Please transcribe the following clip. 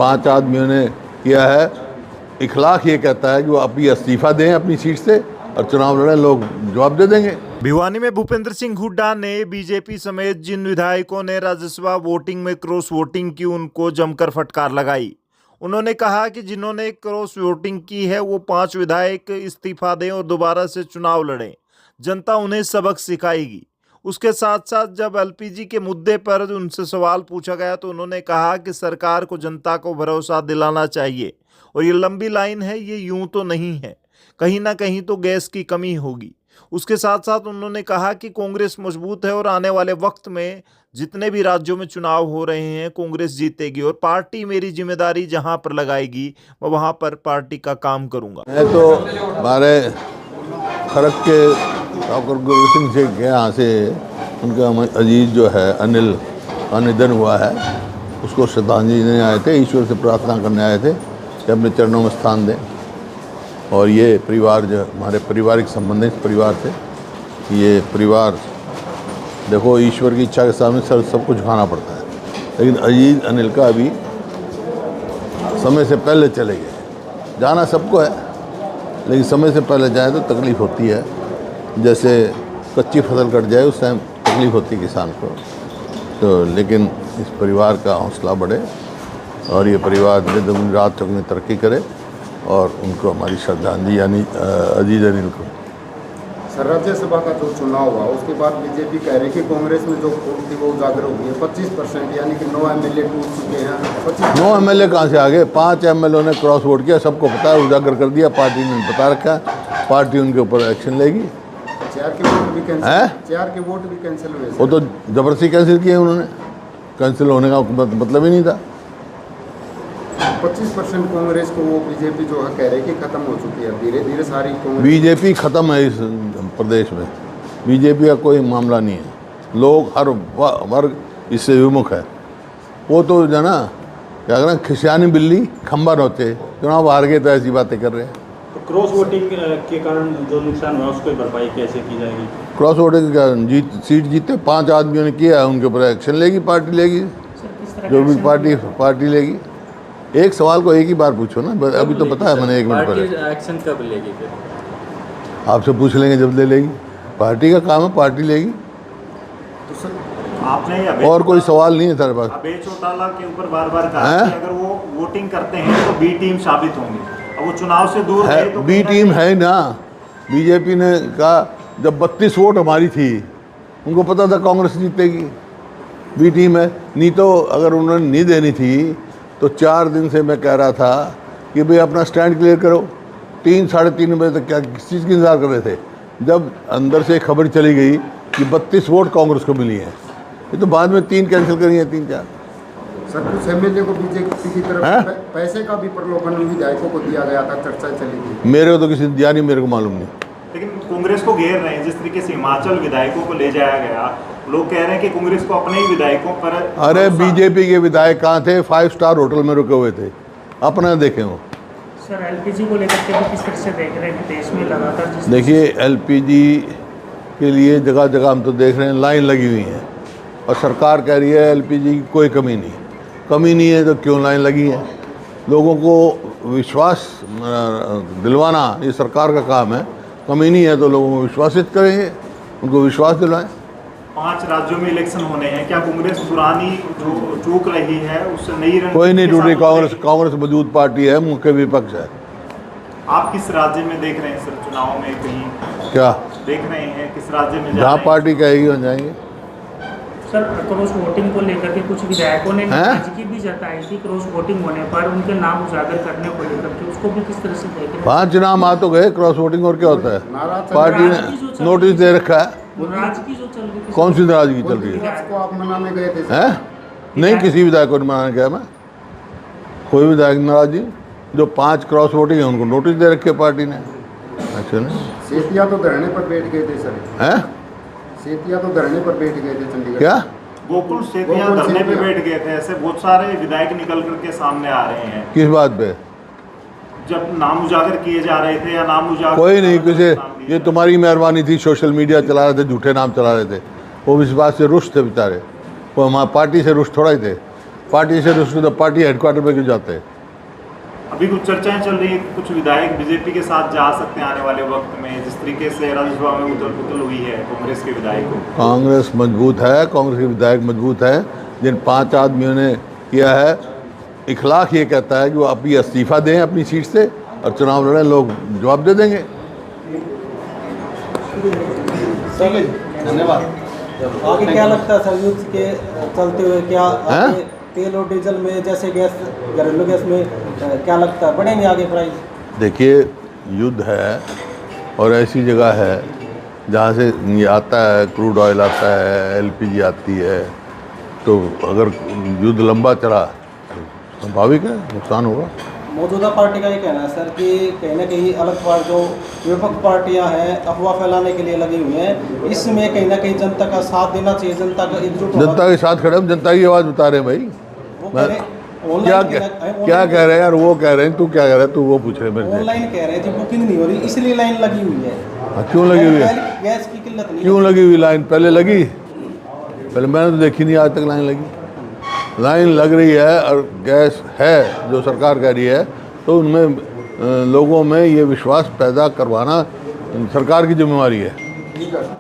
5 आदमियों ने किया है। इखलाक ये कहता है कि वो अभी इस्तीफा दें अपनी सीट से और चुनाव लड़ें, लोग जवाब दे देंगे। भिवानी में भूपेंद्र सिंह हुड्डा ने बीजेपी समेत जिन विधायकों ने राज्यसभा वोटिंग में क्रॉस वोटिंग की उनको जमकर फटकार लगाई। उन्होंने कहा कि जिन्होंने क्रॉस वोटिंग की है वो 5 विधायक इस्तीफा दें और दोबारा से चुनाव लड़ें, जनता उन्हें सबक सिखाएगी। उसके साथ साथ जब एलपीजी के मुद्दे पर उनसे सवाल पूछा गया तो उन्होंने कहा कि सरकार को जनता को भरोसा दिलाना चाहिए और ये लंबी लाइन है, ये यूं तो नहीं है, कहीं ना कहीं तो गैस की कमी होगी। उसके साथ साथ उन्होंने कहा कि कांग्रेस मजबूत है और आने वाले वक्त में जितने भी राज्यों में चुनाव हो रहे हैं कांग्रेस जीतेगी और पार्टी मेरी जिम्मेदारी जहां पर लगाएगी मैं वहां पर पार्टी का काम करूंगा। मैं तो हमारे खरक के डॉक्टर गुरु सिंह से के यहाँ से उनका अजीज जो है अनिल का निधन हुआ है, उसको श्रद्धांजलि देने आए थे, ईश्वर से प्रार्थना करने आए थे कि अपने चरणों में स्थान दें। और ये परिवार जो हमारे पारिवारिक संबंध है इस परिवार से, ये परिवार देखो ईश्वर की इच्छा के सामने सब कुछ खाना पड़ता है, लेकिन अजीज अनिल का अभी समय से पहले चले गए। जाना सबको है लेकिन समय से पहले जाए तो तकलीफ़ होती है, जैसे कच्ची फसल कट जाए उस टाइम तकलीफ़ होती है किसान को। तो लेकिन इस परिवार का हौसला बढ़े और ये परिवार दिन दुगनी रात चौगुनी तरक्की करे और उनको हमारी श्रद्धांजलि यानी अजीज अनिल को। सर, राज्यसभा का जो चुनाव हुआ उसके बाद बीजेपी कह रही है कि कांग्रेस में जो वोट थी वो उजागर हो गई है। 25% यानी कि 9 एमएलए टूट चुके हैं। 9 एमएलए कहाँ से आ गए? 5 एमएलए ने क्रॉस वोट किया, सबको पता है, उजागर कर दिया, पार्टी ने बता रखा है, पार्टी उनके ऊपर एक्शन लेगी। 4 के वोट भी कैंसिल, 4 के वोट भी कैंसिल हुए। वो तो जबरदस्ती कैंसिल किए उन्होंने, कैंसिल होने का मतलब ही नहीं था। 25% कांग्रेस को वो बीजेपी जो है कह रही है कि खत्म हो चुकी है, धीरे धीरे सारी कांग्रेस। बीजेपी खत्म है इस प्रदेश में, बीजेपी का कोई मामला नहीं है। लोग हर वर्ग इससे विमुख है। वो तो जो ना क्या करें, खिसियानी बिल्ली खंबा नोचे, चुनाव हार गए तो ऐसी बातें कर रहे हैं। तो क्रॉस वोटिंग के कारण जो नुकसान हुआ उसको भरपाई कैसे की जाएगी? क्रॉस वोटिंग का सीट जीते 5 आदमियों ने किया है, उनके ऊपर एक्शन लेगी पार्टी, लेगी जो भी पार्टी लेगी। एक सवाल को एक ही बार पूछो ना, अभी तो पता है मैंने 1 मिनट पहले। एक्शन कब लेगी फिर? आपसे पूछ लेंगे जब ले लेगी, पार्टी का काम है, पार्टी लेगी। तो सर आपने और कोई सवाल नहीं है सर पास। अबे चौटाला के ऊपर बार बार कहा कि अगर वो वोटिंग करते हैं तो बी टीम साबित होंगे, अब वो चुनाव से दूर है तो बी टीम है ना। बीजेपी ने कहा जब 32 वोट हमारी थी, उनको पता था कांग्रेस जीतेगी, बी टीम है। नहीं तो अगर उन्होंने नहीं देनी थी तो 4 दिन से मैं कह रहा था कि भाई अपना स्टैंड क्लियर करो। 3 साढ़े 3 बजे तक क्या किस चीज़ की इंतजार कर रहे थे? जब अंदर से खबर चली गई कि 32 वोट कांग्रेस को मिली हैं, ये तो बाद में 3 कैंसिल करी हैं, 3-4। सर, कुछ एमएलए को बीजेपी की तरफ पैसे का भी प्रलोभन विधायकों को दिया गया था, चर्चा चली थी। मेरे को तो किसी ने दिया नहीं, मेरे को मालूम नहीं। लेकिन कांग्रेस को घेर रहे हैं, जिस तरीके से हिमाचल विधायकों को ले जाया गया, लोग कह रहे हैं कि कांग्रेस को अपने ही विधायकों पर। अरे बीजेपी के विधायक कहाँ थे? 5 स्टार होटल में रुके हुए थे, अपना देखें वो। सर, एलपीजी को लेकर के भी किस तरह से देख रहे हैं देश में लगातार? देखिए एलपीजी के लिए जगह जगह हम तो देख रहे हैं लाइन लगी हुई है और सरकार कह रही है एलपीजी की कोई कमी नहीं है तो क्यों लाइन लगी है? लोगों को विश्वास दिलवाना ये सरकार का काम है। कमी नहीं है तो लोगों को विश्वासित करेंगे, उनको विश्वास दिलाएं। 5 राज्यों में इलेक्शन होने हैं, क्या कांग्रेस पुरानी जो चूक रही है उससे नई रणनीति? कोई नहीं टूटी, कांग्रेस मजबूत पार्टी है, मुख्य विपक्ष है। आप किस राज्य में देख रहे हैं सर चुनाव में, कहीं क्या देख रहे हैं किस राज्य में? जहाँ पार्टी कहेगी वहाँ जाएंगे। सर, क्रॉस वोटिंग को लेकर के कुछ विधायकों ने नाराजगी भी जताई थी क्रॉस वोटिंग होने पर, उनके नाम उजागर करने को लेकर के, उसको भी किस तरह से देखें? 5 नाम आ तो गए क्रॉस वोटिंग, और क्या होता है? पार्टी ने नोटिस दे रखा है। नाराजगी जो चल रही है, कौन सी नाराजगी चल रही है? को आप मनाने गए थे? हैं? नहीं, किसी विधायक को मनाने गया मैं, कोई विधायक नाराजगी। जो 5 क्रॉस वोटिंग है उनको नोटिस दे रखे पार्टी ने। अच्छा नहीं, सेतिया तो धरने पर बैठ गए थे सर। हैं? सेतिया तो धरने पर बैठ गए थे चंडीगढ़। क्या? गोकुल सेतिया धरने पे बैठ गए थे, ऐसे बहुत सारे विधायक निकल करके सामने आ रहे हैं। किस बात पे? जब नाम उजागर किए जा रहे थे या नाम उजागर? कोई नहीं, किसी ये तुम्हारी मेहरबानी थी, सोशल मीडिया चला रहे थे, झूठे नाम चला रहे थे, वो इस बात से रुष्ट थे बेचारे, वो हमारी पार्टी से रुष्ट थोड़ा ही थे। पार्टी से रुष्ट तो पार्टी हेडक्वार्टर पे क्यों जाते हैं? अभी कुछ चर्चाएं चल रही है, कुछ विधायक बीजेपी के साथ जा सकते हैं आने वाले वक्त में, जिस तरीके से राज्यसभा में उथल पुथल हुई है कांग्रेस के विधायकों। कांग्रेस मजबूत है, कांग्रेस के विधायक मजबूत है। जिन 5 आदमियों ने किया है, इखलाक ये कहता है कि वो अभी इस्तीफा दें अपनी सीट से और चुनाव लड़ें, लोग जवाब दे देंगे। धन्यवाद। आगे क्या लगता है सर युद्ध के चलते हुए, क्या आगे तेल और डीजल में जैसे गैस, घरेलू गैस में क्या लगता है बढ़ेंगे आगे प्राइस? देखिए, युद्ध है और ऐसी जगह है जहाँ से ये आता है, क्रूड ऑयल आता है, एलपीजी आती है, तो अगर युद्ध लंबा चला तो स्वाभाविक है नुकसान होगा। मौजूदा पार्टी का ये कहना है सर कि कहीं ना कहीं अलग पार्टी जो विपक्ष पार्टियां हैं अफवाह फैलाने के लिए लगी हुई हैं, इसमें कहीं ना कहीं जनता का साथ देना चाहिए, जनता का एकजुट होना। जनता के साथ खड़े हम जनता की आवाज़ बता रहे हैं भाई। वो कह रहे क्या कह रहे हैं यार, वो कह रहे हैं, तू क्या कह रहा है, तू वो पूछ रहे हैं मेरे से। ऑनलाइन कह रहे हैं जी बुकिंग नहीं हो रही इसलिए लाइन लगी हुई है। हाँ, क्यों लगी हुई है? गैस की किल्लत नहीं, क्यों लगी हुई लाइन? पहले लगी? पहले मैंने तो देखी नहीं आज तक लाइन लगी। लाइन लग रही है और गैस है जो सरकार कह रही है, तो उनमें लोगों में ये विश्वास पैदा करवाना सरकार की जिम्मेवारी है।